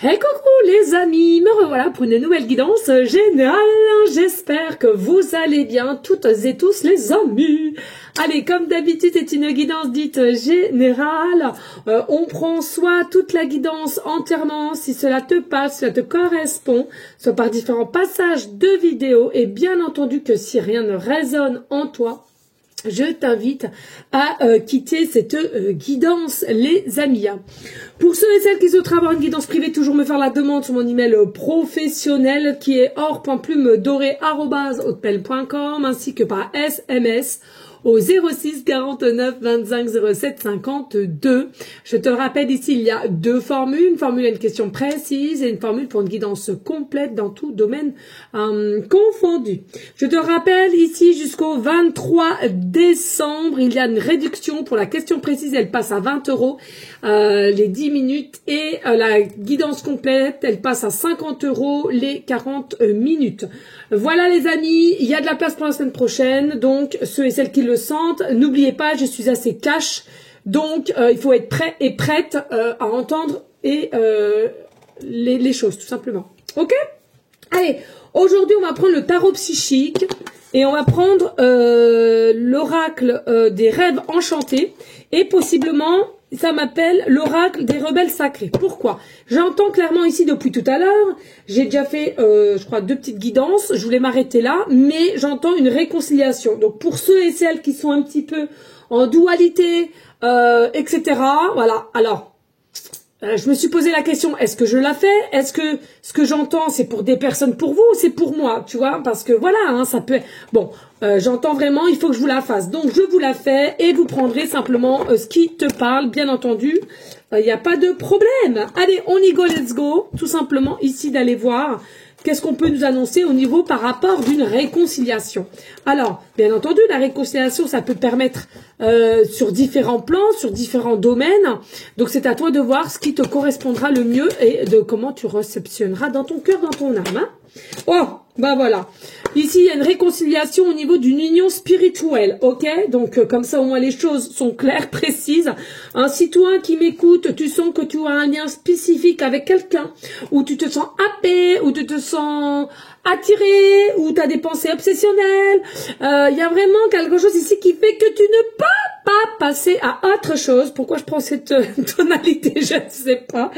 Hey coucou les amis, me revoilà pour une nouvelle guidance générale. J'espère que vous allez bien toutes et tous les amis. Allez, comme d'habitude, c'est une guidance dite générale. On prend soit toute la guidance entièrement, si cela te passe, si cela te correspond, soit par différents passages de vidéos. Et bien entendu que si rien ne résonne en toi, je t'invite à quitter cette guidance, les amis. Pour ceux et celles qui souhaitent avoir une guidance privée, toujours me faire la demande sur mon email professionnel qui est or.plumedoré@hotmail.com ainsi que par SMS au 06 49 25 07 52. Je te le rappelle, ici, il y a deux formules. Une formule à une question précise et une formule pour une guidance complète dans tout domaine confondu. Je te rappelle, ici, jusqu'au 23 décembre, il y a une réduction pour la question précise. Elle passe à 20 €, les 10 minutes. Et la guidance complète, elle passe à 50 € les 40 minutes. Voilà les amis, il y a de la place pour la semaine prochaine. Donc, ceux et celles qui le sentent, n'oubliez pas, je suis assez cash, donc il faut être prêt et prête à entendre et les choses, tout simplement. Ok? Allez, aujourd'hui on va prendre le tarot psychique et on va prendre l'oracle des rêves enchantés et possiblement ça m'appelle l'oracle des rebelles sacrés. Pourquoi? J'entends clairement ici depuis tout à l'heure, j'ai déjà fait, je crois, 2 petites guidances, je voulais m'arrêter là, mais j'entends une réconciliation. Donc pour ceux et celles qui sont un petit peu en dualité, etc., voilà, alors, je me suis posé la question, est-ce que je la fais? Est-ce que ce que j'entends, c'est pour des personnes pour vous ou c'est pour moi? Tu vois, parce que voilà, hein, ça peut... Bon, j'entends vraiment, il faut que je vous la fasse. Donc, je vous la fais et vous prendrez simplement ce qui te parle, bien entendu. Il n'y a pas de problème. Allez, on y go, let's go. Tout simplement, ici, d'aller voir qu'est-ce qu'on peut nous annoncer au niveau par rapport d'une réconciliation. Alors, bien entendu, la réconciliation, ça peut permettre sur différents plans, sur différents domaines. Donc, c'est à toi de voir ce qui te correspondra le mieux et de comment tu réceptionneras dans ton cœur, dans ton âme. Hein. Oh, bah voilà. Ici, il y a une réconciliation au niveau d'une union spirituelle, ok? Donc, comme ça, au moins, les choses sont claires, précises. Hein, si toi qui m'écoutes, tu sens que tu as un lien spécifique avec quelqu'un, ou tu te sens happé, ou tu te sens attiré, ou tu as des pensées obsessionnelles, il y a vraiment quelque chose ici qui fait que tu ne peux pas passer à autre chose. Pourquoi je prends cette tonalité, je ne sais pas.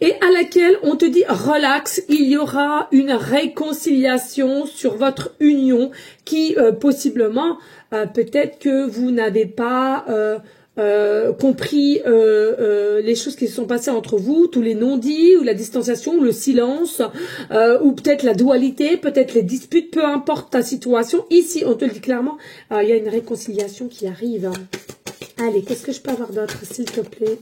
Et à laquelle on te dit relax, il y aura une réconciliation sur votre union qui possiblement peut-être que vous n'avez pas compris les choses qui se sont passées entre vous, tous les non-dits ou la distanciation ou le silence ou peut-être la dualité, peut-être les disputes, peu importe ta situation. Ici on te le dit clairement, il y a une réconciliation qui arrive. Allez, qu'est-ce que je peux avoir d'autre s'il te plaît?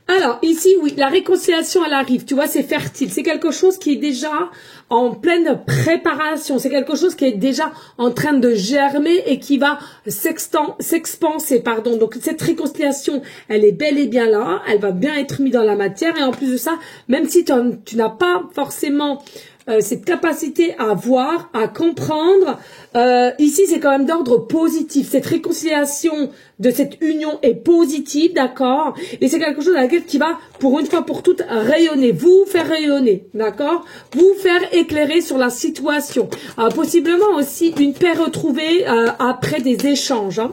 Alors, ici, oui, la réconciliation, elle arrive. Tu vois, c'est fertile. C'est quelque chose qui est déjà en pleine préparation. C'est quelque chose qui est déjà en train de germer et qui va s'expanser, pardon. Donc, cette réconciliation, elle est bel et bien là. Elle va bien être mise dans la matière. Et en plus de ça, même si tu n'as pas forcément cette capacité à voir, à comprendre, ici c'est quand même d'ordre positif. Cette réconciliation de cette union est positive, d'accord? Et c'est quelque chose à laquelle qui va, pour une fois pour toutes, rayonner, vous faire rayonner, d'accord? Vous faire éclairer sur la situation. Possiblement aussi une paix retrouvée après des échanges, hein.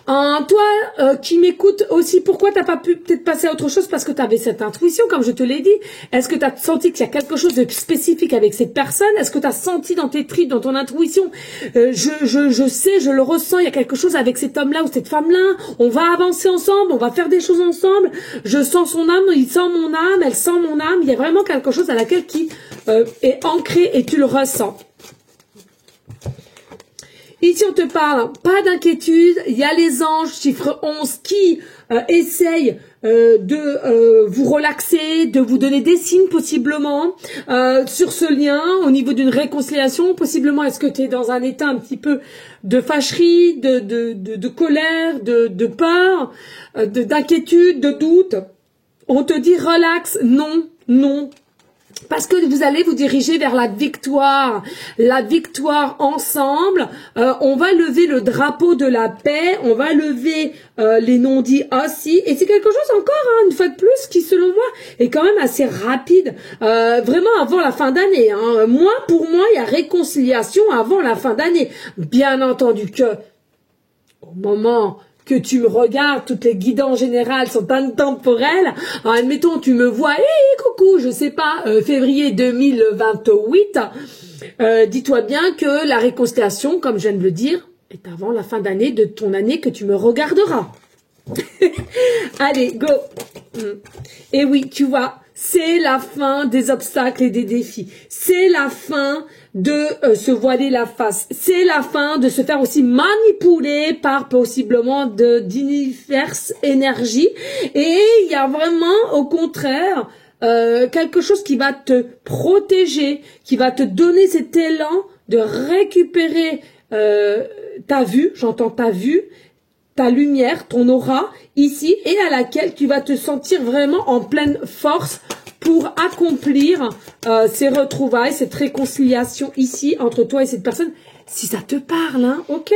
Toi qui m'écoutes aussi, pourquoi t'as pas pu peut-être passer à autre chose? Parce que tu avais cette intuition, comme je te l'ai dit. Est-ce que tu as senti qu'il y a quelque chose de spécifique avec cette personne? Est-ce que tu as senti dans tes tripes, dans ton intuition, je sais, je le ressens, il y a quelque chose avec cet homme-là ou cette femme-là, on va avancer ensemble, on va faire des choses ensemble, je sens son âme, il sent mon âme, elle sent mon âme, il y a vraiment quelque chose à laquelle qui est ancré et tu le ressens. Ici, on te parle, pas d'inquiétude, il y a les anges, chiffre 11, qui essayent de vous relaxer, de vous donner des signes possiblement sur ce lien au niveau d'une réconciliation. Possiblement, est-ce que tu es dans un état un petit peu de fâcherie, de colère, de peur, d'inquiétude, de doute? On te dit relax, non, non. parce que vous allez vous diriger vers la victoire ensemble. On va lever le drapeau de la paix, on va lever les non-dits aussi, et c'est quelque chose encore, hein, une fois de plus, qui selon moi est quand même assez rapide, vraiment avant la fin d'année. Hein. Pour moi, il y a réconciliation avant la fin d'année. Bien entendu que au moment que tu me regardes, toutes les guidances générales sont intemporelles. Alors, admettons, tu me vois, coucou, je sais pas, février 2028, dis-toi bien que la réconciliation, comme je viens de le dire, est avant la fin d'année de ton année que tu me regarderas. Allez, go. Et oui, tu vois, c'est la fin des obstacles et des défis. C'est la fin de se voiler la face. C'est la fin de se faire aussi manipuler par possiblement diverses énergies. Et il y a vraiment, au contraire, quelque chose qui va te protéger, qui va te donner cet élan de récupérer ta vue, j'entends ta vue, ta lumière, ton aura ici, et à laquelle tu vas te sentir vraiment en pleine force pour accomplir ces retrouvailles, cette réconciliation ici entre toi et cette personne, si ça te parle, hein, ok?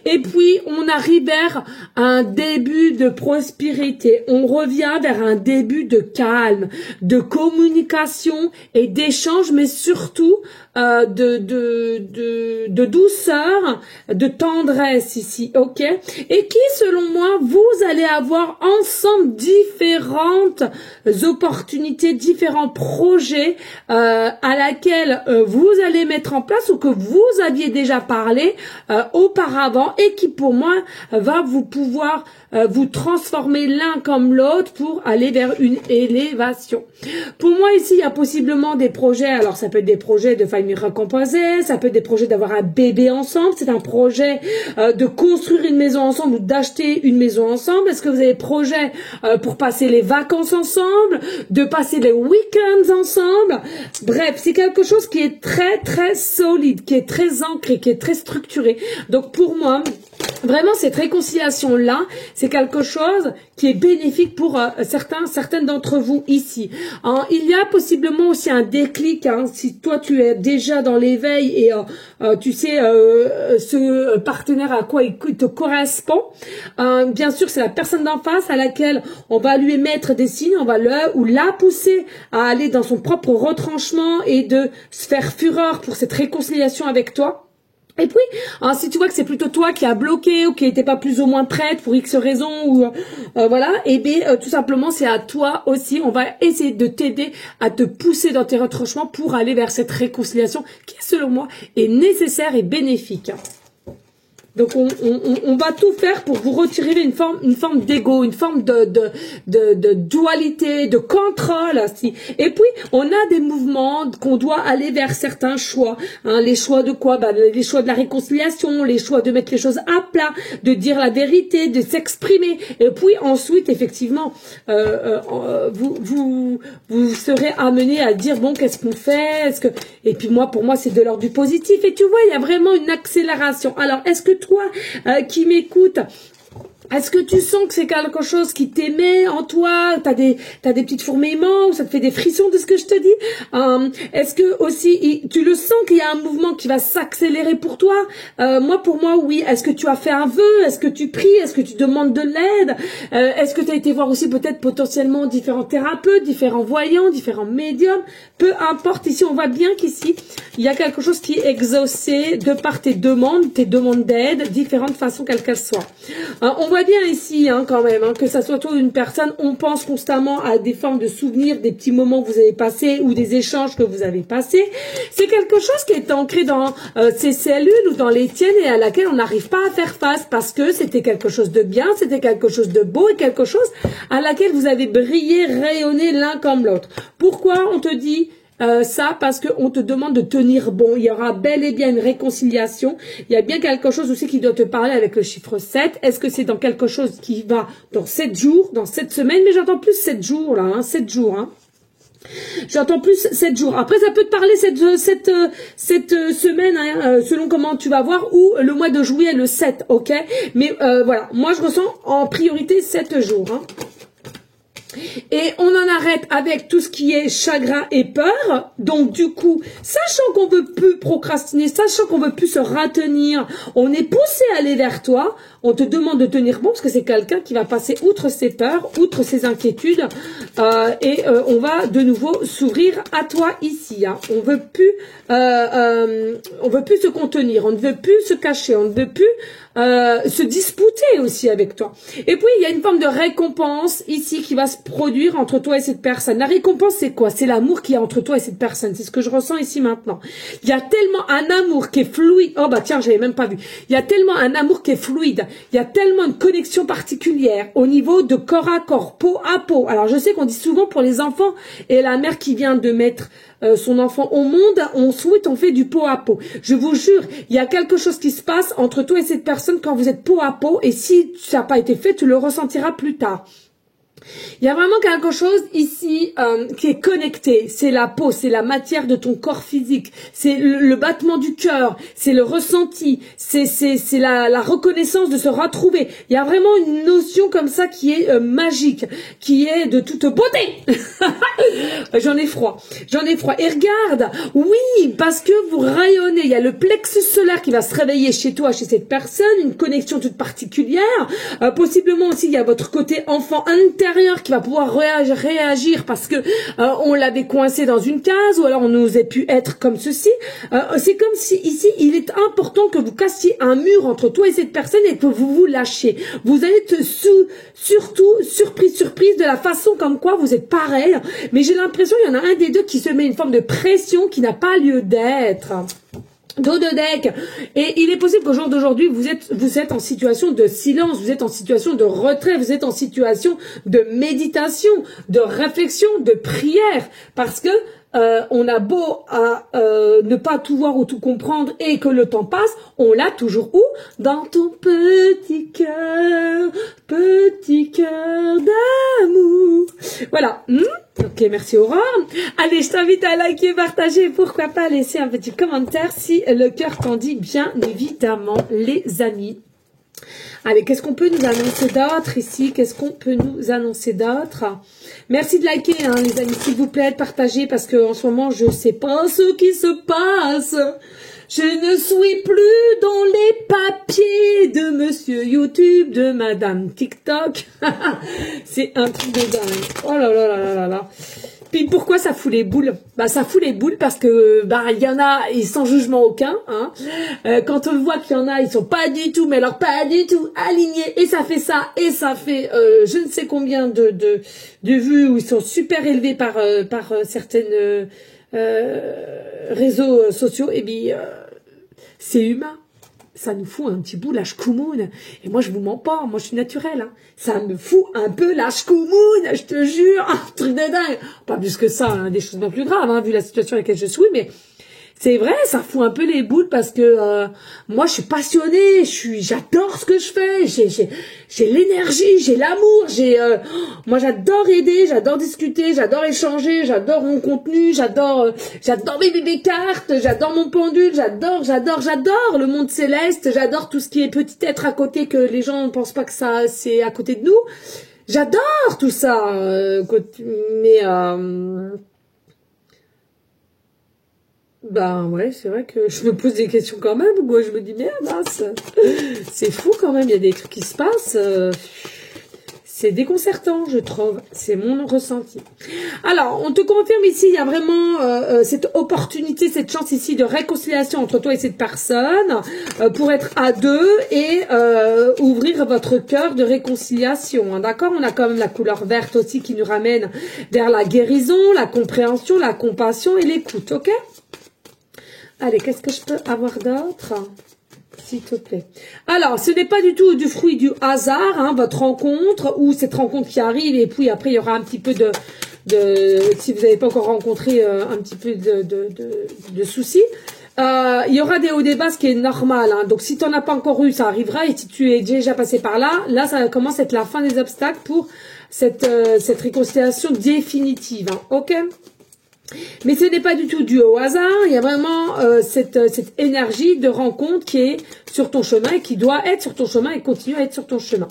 Et puis, on arrive vers un début de prospérité. On revient vers un début de calme, de communication et d'échange, mais surtout de douceur, de tendresse ici, ok? Et qui, selon moi, vous allez avoir ensemble différentes opportunités, différents projets à laquelle vous allez mettre en place ou que vous aviez déjà parlé auparavant et qui, pour moi, va vous pouvoir vous transformer l'un comme l'autre pour aller vers une élévation. Pour moi, ici, il y a possiblement des projets, alors ça peut être des projets de famille recomposée, ça peut être des projets d'avoir un bébé ensemble, c'est un projet de construire une maison ensemble ou d'acheter une maison ensemble. Est-ce que vous avez projet pour passer les vacances ensemble, de passer les week-ends ensemble? Bref, c'est quelque chose qui est très, très solide, qui est très ancré, qui est très structuré. Donc, pour moi, vraiment, cette réconciliation-là, c'est quelque chose qui est bénéfique pour certaines d'entre vous ici. Il y a possiblement aussi un déclic, hein, si toi tu es déjà dans l'éveil et tu sais ce partenaire à quoi il te correspond. Bien sûr, c'est la personne d'en face à laquelle on va lui émettre des signes, on va la pousser à aller dans son propre retranchement et de se faire fureur pour cette réconciliation avec toi. Et puis, si tu vois que c'est plutôt toi qui a bloqué ou qui n'était pas plus ou moins prête pour X raison ou voilà, et bien tout simplement c'est à toi aussi. On va essayer de t'aider à te pousser dans tes retranchements pour aller vers cette réconciliation qui, selon moi, est nécessaire et bénéfique. Donc on va tout faire pour vous retirer une forme d'ego, une forme de dualité, de contrôle aussi. Et puis on a des mouvements qu'on doit aller vers certains choix. Hein, les choix de quoi? Les choix de la réconciliation, les choix de mettre les choses à plat, de dire la vérité, de s'exprimer. Et puis ensuite effectivement vous serez amené à dire bon, qu'est-ce qu'on fait? Et puis pour moi c'est de l'ordre du positif. Et tu vois, il y a vraiment une accélération. Alors est-ce que toi qui m'écoute, est-ce que tu sens que c'est quelque chose qui t'émet en toi? T'as des petites fourmillements ou ça te fait des frissons de ce que je te dis? Est-ce que aussi tu le sens qu'il y a un mouvement qui va s'accélérer pour toi? Pour moi, oui. Est-ce que tu as fait un vœu? Est-ce que tu pries? Est-ce que tu demandes de l'aide? Est-ce que tu as été voir aussi peut-être potentiellement différents thérapeutes, différents voyants, différents médiums? Peu importe. Ici, on voit bien qu'ici, il y a quelque chose qui est exaucé de par tes demandes d'aide, différentes façons quelles qu'elles soient. On voit bien ici, hein, quand même, hein, que ça soit toi ou une personne, on pense constamment à des formes de souvenirs, des petits moments que vous avez passés ou des échanges que vous avez passés. C'est quelque chose qui est ancré dans ces cellules ou dans les tiennes et à laquelle on n'arrive pas à faire face parce que c'était quelque chose de bien, c'était quelque chose de beau et quelque chose à laquelle vous avez brillé, rayonné l'un comme l'autre. Pourquoi on te dit ça? Parce qu'on te demande de tenir bon. Il y aura bel et bien une réconciliation. Il y a bien quelque chose aussi qui doit te parler avec le chiffre 7. Est-ce que c'est dans quelque chose qui va dans 7 jours, dans 7 semaines? Mais j'entends plus 7 jours là, hein, 7 jours. Hein. J'entends plus 7 jours. Après, ça peut te parler cette semaine, hein, selon comment tu vas voir, ou le mois de juillet, le 7, ok? Mais voilà, moi je ressens en priorité 7 jours. Hein. Et on en arrête avec tout ce qui est chagrin et peur. Donc du coup, sachant qu'on veut plus procrastiner, sachant qu'on veut plus se retenir, on est poussé à aller vers toi. On te demande de tenir bon parce que c'est quelqu'un qui va passer outre ses peurs, outre ses inquiétudes, et on va de nouveau s'ouvrir à toi ici. Hein. On veut plus se contenir, on ne veut plus se cacher, on ne veut plus se disputer aussi avec toi. Et puis il y a une forme de récompense ici qui va se produire entre toi et cette personne. La récompense c'est quoi? C'est l'amour qu'il y a entre toi et cette personne. C'est ce que je ressens ici maintenant. Il y a tellement un amour qui est fluide. Oh bah tiens, j'avais même pas vu. Il y a tellement un amour qui est fluide. Il y a tellement une connexion particulière au niveau de corps à corps, peau à peau. Alors je sais qu'on dit souvent pour les enfants et la mère qui vient de mettre son enfant au monde, on fait du peau à peau. Je vous jure, il y a quelque chose qui se passe entre toi et cette personne quand vous êtes peau à peau, et si ça n'a pas été fait, tu le ressentiras plus tard. Il y a vraiment quelque chose ici qui est connecté. C'est la peau, c'est la matière de ton corps physique, c'est le battement du cœur, c'est le ressenti, c'est la reconnaissance de se retrouver. Il y a vraiment une notion comme ça qui est magique, qui est de toute beauté. J'en ai froid. Et regarde, oui, parce que vous rayonnez. Il y a le plexus solaire qui va se réveiller chez toi, chez cette personne, une connexion toute particulière. Possiblement aussi, il y a votre côté enfant intérieur qui va pouvoir réagir parce que on l'avait coincé dans une case, ou alors on n'osait plus être comme ceci. C'est comme si ici il est important que vous cassiez un mur entre toi et cette personne et que vous vous lâchiez. Vous allez être surtout surprise de la façon comme quoi vous êtes pareil, mais j'ai l'impression qu'il y en a un des deux qui se met une forme de pression qui n'a pas lieu d'être. Dos de deck. Et il est possible qu'au jour d'aujourd'hui, vous êtes en situation de silence, vous êtes en situation de retrait, vous êtes en situation de méditation, de réflexion, de prière. Parce que on a beau à ne pas tout voir ou tout comprendre et que le temps passe, on l'a toujours où? Dans ton petit cœur d'amour. Voilà. Ok, merci Aurore. Allez, je t'invite à liker, partager et pourquoi pas laisser un petit commentaire si le cœur t'en dit, bien évidemment, les amis. Allez, qu'est-ce qu'on peut nous annoncer d'autre ici? Qu'est-ce qu'on peut nous annoncer d'autre? Merci de liker, hein, les amis, s'il vous plaît, de partager, parce que en ce moment, je sais pas ce qui se passe. Je ne suis plus dans les papiers de monsieur YouTube, de madame TikTok. C'est un truc de dingue. Oh là là là là là là. Puis pourquoi ça fout les boules? Bah ça fout les boules parce que il y en a et sans jugement aucun. Hein. Quand on voit qu'il y en a, ils sont pas du tout, mais alors pas du tout alignés. Et ça fait ça et ça fait je ne sais combien de vues où ils sont super élevés par certaines réseaux sociaux. Et bien c'est humain. Ça nous fout un petit bout la schkoumoun. Et moi, je vous mens pas. Moi, je suis naturelle. Hein. Ça me fout un peu la schkoumoun. Je te jure. Un truc de dingue. Pas plus que ça. Hein, des choses bien plus graves, hein, vu la situation dans laquelle je suis. Mais c'est vrai, ça fout un peu les boules parce que moi, je suis passionnée. J'adore ce que je fais. J'ai l'énergie, j'ai l'amour. Moi, j'adore aider, j'adore discuter, j'adore échanger, j'adore mon contenu, j'adore mes cartes, j'adore mon pendule, j'adore le monde céleste, j'adore tout ce qui est petit être à côté que les gens ne pensent pas que ça c'est à côté de nous. J'adore tout ça, mais ben ouais, c'est vrai que je me pose des questions quand même. Moi, je me dis merde, c'est fou quand même. Il y a des trucs qui se passent. C'est déconcertant, je trouve. C'est mon ressenti. Alors, on te confirme ici, il y a vraiment cette opportunité, cette chance ici de réconciliation entre toi et cette personne pour être à deux et ouvrir votre cœur de réconciliation. Hein, d'accord? On a quand même la couleur verte aussi qui nous ramène vers la guérison, la compréhension, la compassion et l'écoute. Ok? Allez, qu'est-ce que je peux avoir d'autre? S'il te plaît. Alors, ce n'est pas du tout du fruit du hasard, hein, votre rencontre, ou cette rencontre qui arrive, et puis après, il y aura un petit peu de si vous n'avez pas encore rencontré un petit peu de soucis. Il y aura des hauts des bas, ce qui est normal. Hein. Donc, si tu n'en as pas encore eu, ça arrivera. Et si tu es déjà passé par là, ça commence à être la fin des obstacles pour cette réconciliation définitive. Hein. Ok? Mais ce n'est pas du tout dû au hasard, il y a vraiment cette énergie de rencontre qui est sur ton chemin et qui doit être sur ton chemin et continuer à être sur ton chemin.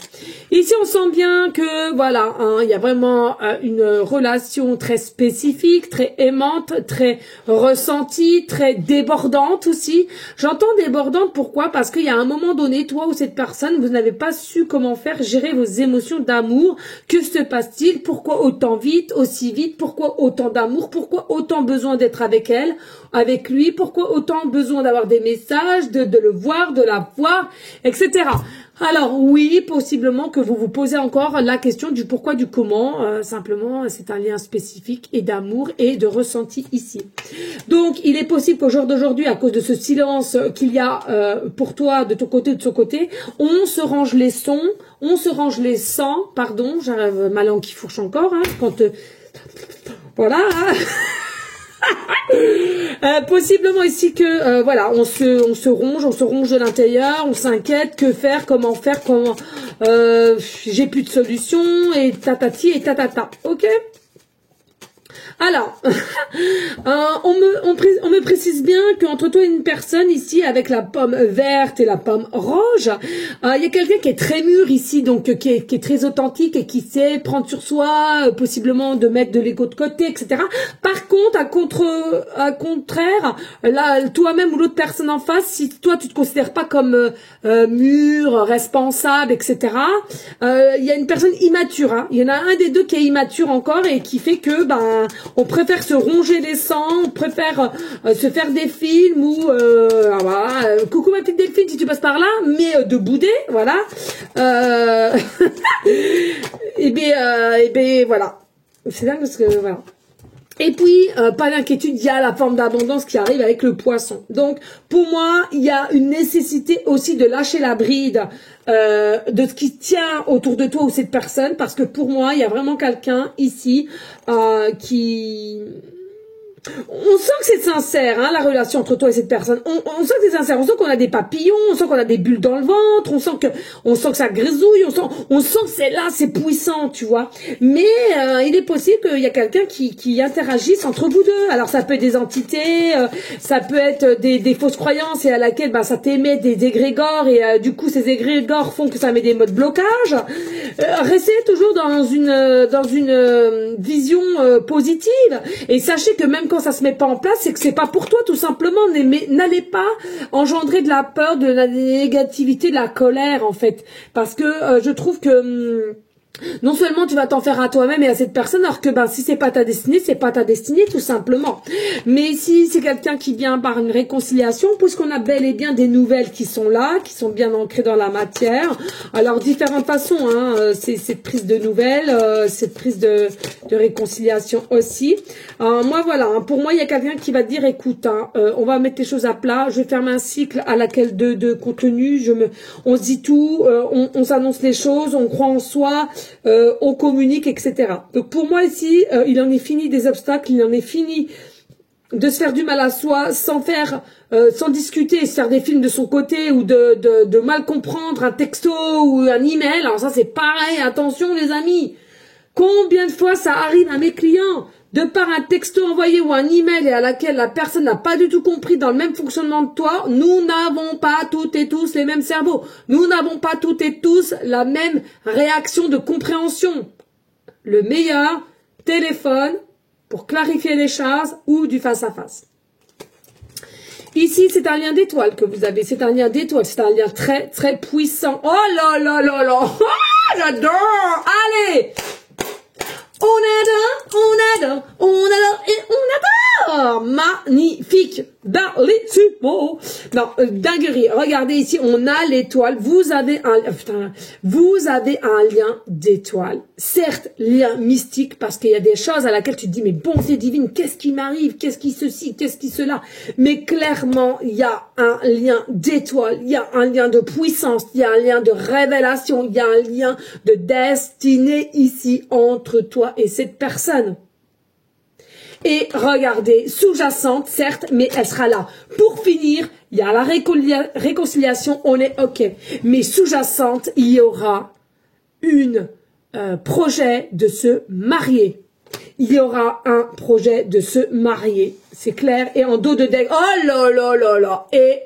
Ici, on sent bien que, voilà, hein, il y a vraiment une relation très spécifique, très aimante, très ressentie, très débordante aussi. J'entends débordante, pourquoi? Parce qu'il y a un moment donné, toi ou cette personne, vous n'avez pas su comment faire gérer vos émotions d'amour. Que se passe-t-il? Pourquoi autant vite, aussi vite? Pourquoi autant d'amour? Pourquoi autant besoin d'être avec elle, avec lui? Pourquoi autant besoin d'avoir des messages, de le voir, de la voir, etc. Alors oui, possiblement que vous vous posez encore la question du pourquoi, du comment. Simplement, c'est un lien spécifique et d'amour et de ressenti ici. Donc, il est possible qu'au jour d'aujourd'hui, à cause de ce silence qu'il y a pour toi, de ton côté ou de son côté, on se range les sons, on se range les sangs, pardon, j'arrive ma langue qui fourche encore, hein, quand... voilà, hein. Possiblement ici que voilà, on se ronge de l'intérieur, on s'inquiète, que faire, comment j'ai plus de solution et tatati et tatata. OK? Alors, on me précise bien qu'entre toi et une personne ici, avec la pomme verte et la pomme rouge, il y a quelqu'un qui est très mûr ici, donc qui est très authentique et qui sait prendre sur soi, possiblement de mettre de l'ego de côté, etc. Par contre, à contraire, là, toi-même ou l'autre personne en face, si toi tu te considères pas comme mûr, responsable, etc. Il y a une personne immature. Hein. Il y en a un des deux qui est immature encore et qui fait que on préfère se ronger les sangs, on préfère se faire des films ou voilà, coucou ma petite Delphine si tu passes par là, mais de bouder, voilà. Et bien voilà. C'est dingue parce que voilà. Et puis, pas d'inquiétude, il y a la forme d'abondance qui arrive avec le poisson. Donc, pour moi, il y a une nécessité aussi de lâcher la bride de ce qui tient autour de toi ou cette personne, parce que pour moi, il y a vraiment quelqu'un ici qui... On sent que c'est sincère, hein, la relation entre toi et cette personne. On sent que c'est sincère. On sent qu'on a des papillons, on sent qu'on a des bulles dans le ventre, on sent que ça grisouille, on sent que c'est là, c'est puissant, tu vois. Mais il est possible qu'il y a quelqu'un qui interagisse entre vous deux. Alors ça peut être des entités, ça peut être des fausses croyances et à laquelle ça t'émet des égrégores et du coup ces égrégores font que ça met des modes blocage. Restez toujours dans une vision positive et sachez que même quand ça se met pas en place, c'est que c'est pas pour toi tout simplement. N'allez pas engendrer de la peur, de la négativité, de la colère en fait, parce que je trouve que non seulement tu vas t'en faire à toi-même et à cette personne, alors que si c'est pas ta destinée, c'est pas ta destinée tout simplement. Mais si c'est quelqu'un qui vient par une réconciliation, puisqu'on a bel et bien des nouvelles qui sont là, qui sont bien ancrées dans la matière. Alors différentes façons, hein, c'est cette prise de nouvelles, cette prise de réconciliation aussi. Moi voilà, hein, pour moi il y a quelqu'un qui va te dire écoute, hein, on va mettre les choses à plat, je vais fermer un cycle à laquelle de contenu, on se dit tout, on s'annonce les choses, on croit en soi. On communique, etc. Donc pour moi ici, il en est fini des obstacles, il en est fini de se faire du mal à soi sans discuter, se faire des films de son côté ou de mal comprendre un texto ou un email. Alors ça c'est pareil, attention les amis. Combien de fois ça arrive à mes clients de par un texto envoyé ou un email et à laquelle la personne n'a pas du tout compris dans le même fonctionnement de toi, nous n'avons pas toutes et tous les mêmes cerveaux. Nous n'avons pas toutes et tous la même réaction de compréhension. Le meilleur, téléphone, pour clarifier les choses ou du face-à-face. Ici, c'est un lien d'étoile que vous avez. C'est un lien d'étoile. C'est un lien très, très puissant. Oh là là là là. Oh, j'adore. Allez. On adore et on adore. Magnifique. Bellissimo. Non, dinguerie. Regardez ici, on a l'étoile. Vous avez un lien d'étoile. Certes, lien mystique parce qu'il y a des choses à laquelle tu te dis mais bonté divine, qu'est-ce qui m'arrive, qu'est-ce qui ceci, qu'est-ce qui cela. Mais clairement, il y a un lien d'étoile, il y a un lien de puissance, il y a un lien de révélation, il y a un lien de destinée ici entre toi et cette personne. Et regardez, sous-jacente, certes, mais elle sera là. Pour finir, il y a la réconciliation, on est OK. Mais sous-jacente, il y aura projet de se marier. il y aura un projet de se marier, c'est clair, et en dos de deck, oh là là là là, et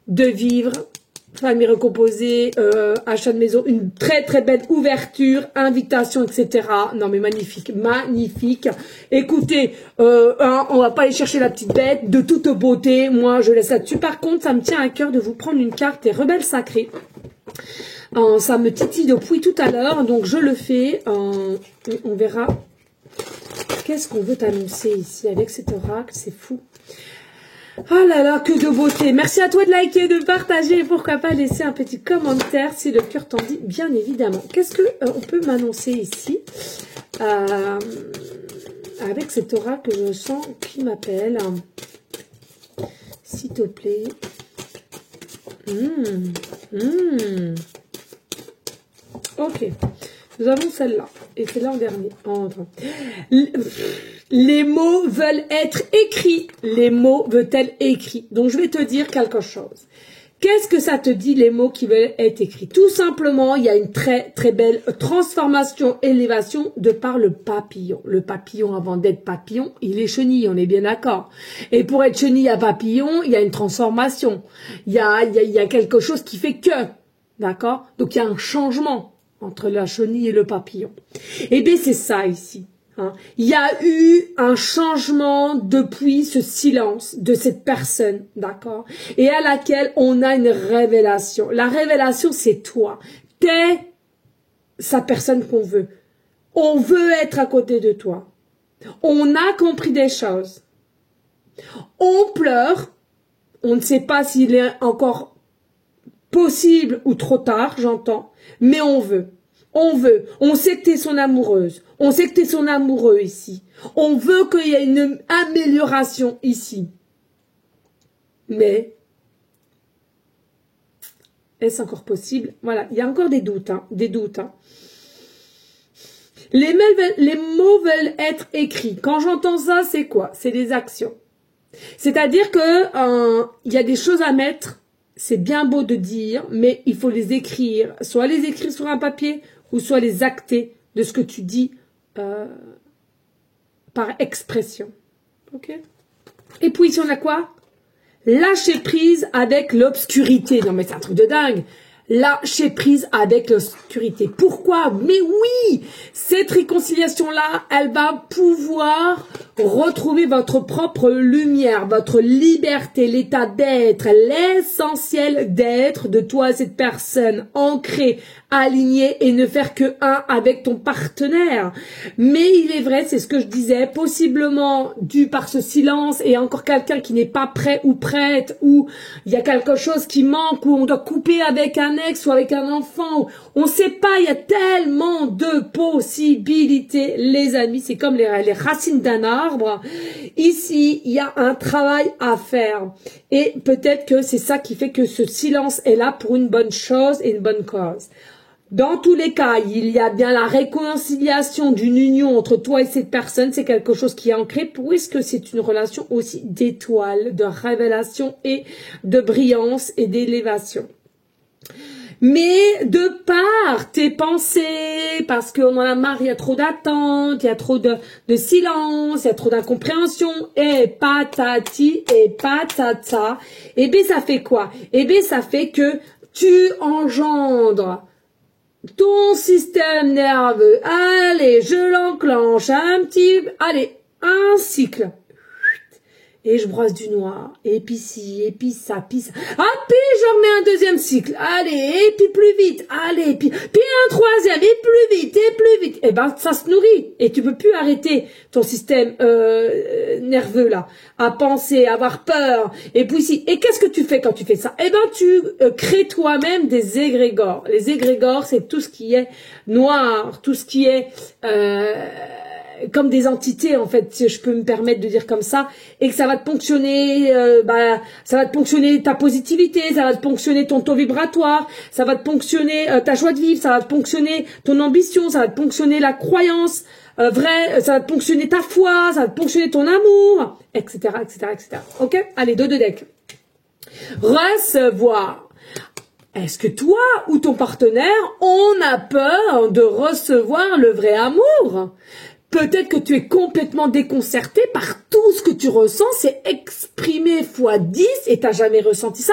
de vivre, famille recomposée, achat de maison, une très très belle ouverture, invitation, etc. Non mais magnifique, magnifique. Écoutez, on va pas aller chercher la petite bête, de toute beauté, moi je laisse là-dessus. Par contre, ça me tient à cœur de vous prendre une carte des rebelles sacrés. Ça me titille depuis tout à l'heure, donc je le fais. On verra. Qu'est-ce qu'on veut t'annoncer ici avec cet oracle, c'est fou. Oh là là, que de beauté. Merci à toi de liker, de partager et pourquoi pas laisser un petit commentaire si le cœur t'en dit, bien évidemment. Qu'est-ce que on peut m'annoncer ici avec cet oracle que je sens qui m'appelle. S'il te plaît. Ok. Nous avons celle-là. Et celle-là en dernier. Les mots veulent être écrits. Les mots veulent-elles écrits. Donc, je vais te dire quelque chose. Qu'est-ce que ça te dit, les mots qui veulent être écrits? Tout simplement, il y a une très, très belle transformation, élévation de par le papillon. Le papillon, avant d'être papillon, il est chenille, on est bien d'accord. Et pour être chenille à papillon, il y a une transformation. Il y a quelque chose qui fait que. D'accord? Donc, il y a un changement entre la chenille et le papillon. Eh bien, c'est ça ici. Hein. Il y a eu un changement depuis ce silence de cette personne, d'accord? Et à laquelle on a une révélation. La révélation, c'est toi. T'es sa personne qu'on veut. On veut être à côté de toi. On a compris des choses. On pleure. On ne sait pas s'il est encore possible ou trop tard, j'entends. Mais on veut. On veut. On sait que tu es son amoureuse. On sait que tu es son amoureux ici. On veut qu'il y ait une amélioration ici. Mais, est-ce encore possible? Voilà, il y a encore des doutes. Hein, des doutes. Hein. Les mots veulent être écrits. Quand j'entends ça, c'est quoi? C'est des actions. C'est-à-dire que il y a des choses à mettre. C'est bien beau de dire, mais il faut les écrire. Soit les écrire sur un papier, ou soit les acter de ce que tu dis par expression. Ok? Et puis, ici, on a quoi? Lâcher prise avec l'obscurité. Non, mais c'est un truc de dingue. Lâcher prise avec l'obscurité. Pourquoi? Mais oui, cette réconciliation-là, elle va pouvoir retrouver votre propre lumière, votre liberté, l'état d'être, l'essentiel d'être de toi et cette personne, ancrée, alignée et ne faire que un avec ton partenaire. Mais il est vrai, c'est ce que je disais, possiblement dû par ce silence et encore quelqu'un qui n'est pas prêt ou prête, ou il y a quelque chose qui manque, ou on doit couper avec un ex ou avec un enfant, on sait pas, il y a tellement de possibilités, les amis, c'est comme les racines d'un arbre. Ici, il y a un travail à faire et peut-être que c'est ça qui fait que ce silence est là pour une bonne chose et une bonne cause. Dans tous les cas, il y a bien la réconciliation d'une union entre toi et cette personne. C'est quelque chose qui est ancré puisque c'est une relation aussi d'étoiles, de révélation et de brillance et d'élévation. Mais de par tes pensées, parce qu'on en a marre, il y a trop d'attentes, il y a trop de silence, il y a trop d'incompréhension, et patati et patata, et bien ça fait quoi? Et bien ça fait que tu engendres ton système nerveux. Allez, je l'enclenche un petit, allez, un cycle. Et je brosse du noir, et puis ci, et puis ça, puis ça. Ah, puis je remets un deuxième cycle. Allez, et puis plus vite. Allez, puis un troisième, et plus vite, et plus vite. Eh ben, ça se nourrit. Et tu peux plus arrêter ton système nerveux, là, à penser, à avoir peur. Et puis si. Et qu'est-ce que tu fais quand tu fais ça? Eh ben, tu crées toi-même des égrégores. Les égrégores, c'est tout ce qui est noir, tout ce qui est... comme des entités, en fait, si je peux me permettre de dire comme ça, et que ça va te ponctionner, ça va te ponctionner ta positivité, ça va te ponctionner ton taux vibratoire, ça va te ponctionner ta joie de vivre, ça va te ponctionner ton ambition, ça va te ponctionner la croyance vraie, ça va te ponctionner ta foi, ça va te ponctionner ton amour, etc., etc., etc. Ok? Allez, deux decks. Recevoir. Est-ce que toi ou ton partenaire, on a peur de recevoir le vrai amour? Peut-être que tu es complètement déconcerté par tout ce que tu ressens, c'est exprimé fois 10 et t'as jamais ressenti ça.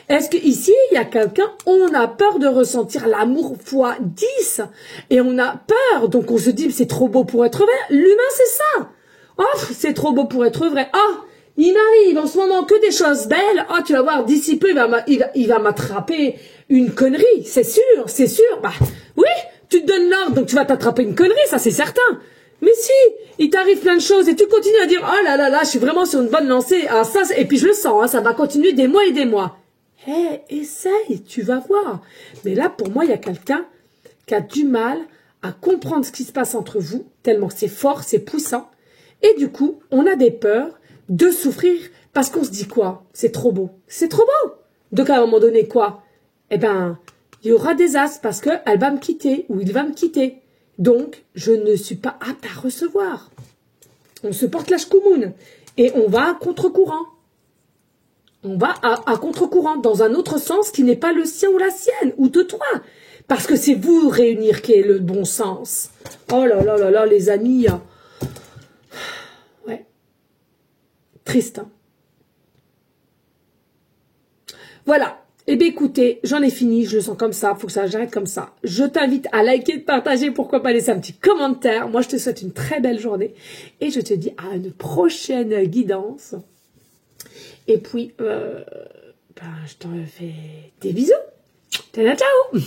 Est-ce que ici, il y a quelqu'un, on a peur de ressentir l'amour fois 10 et on a peur, donc on se dit c'est trop beau pour être vrai. L'humain, c'est ça. Oh, c'est trop beau pour être vrai. Oh, il m'arrive en ce moment que des choses belles. Oh, tu vas voir, d'ici peu, il va m'attraper une connerie, c'est sûr, c'est sûr. Bah, oui, tu te donnes l'ordre, donc tu vas t'attraper une connerie, ça c'est certain. Mais si, il t'arrive plein de choses et tu continues à dire « Oh là là là, je suis vraiment sur une bonne lancée. Ah, ça, et puis je le sens, hein, ça va continuer des mois et des mois. » Hé, essaye, tu vas voir. Mais là, pour moi, il y a quelqu'un qui a du mal à comprendre ce qui se passe entre vous, tellement que c'est fort, c'est puissant. Et du coup, on a des peurs de souffrir parce qu'on se dit quoi? C'est trop beau. C'est trop beau. Donc à un moment donné, quoi? Eh ben, il y aura des as parce qu'elle va me quitter ou il va me quitter. Donc, je ne suis pas apte à recevoir. On se porte la shkoumoun et on va à contre-courant. On va à contre-courant dans un autre sens qui n'est pas le sien ou la sienne ou de toi. Parce que c'est vous réunir qui est le bon sens. Oh là là là là, les amis. Ouais. Triste, hein. Voilà. Eh bien, écoutez, j'en ai fini, je le sens comme ça, faut que ça j'arrête comme ça. Je t'invite à liker, de partager, pourquoi pas laisser un petit commentaire. Moi, je te souhaite une très belle journée et je te dis à une prochaine guidance. Et puis, je te fais des bisous. Ciao, ciao.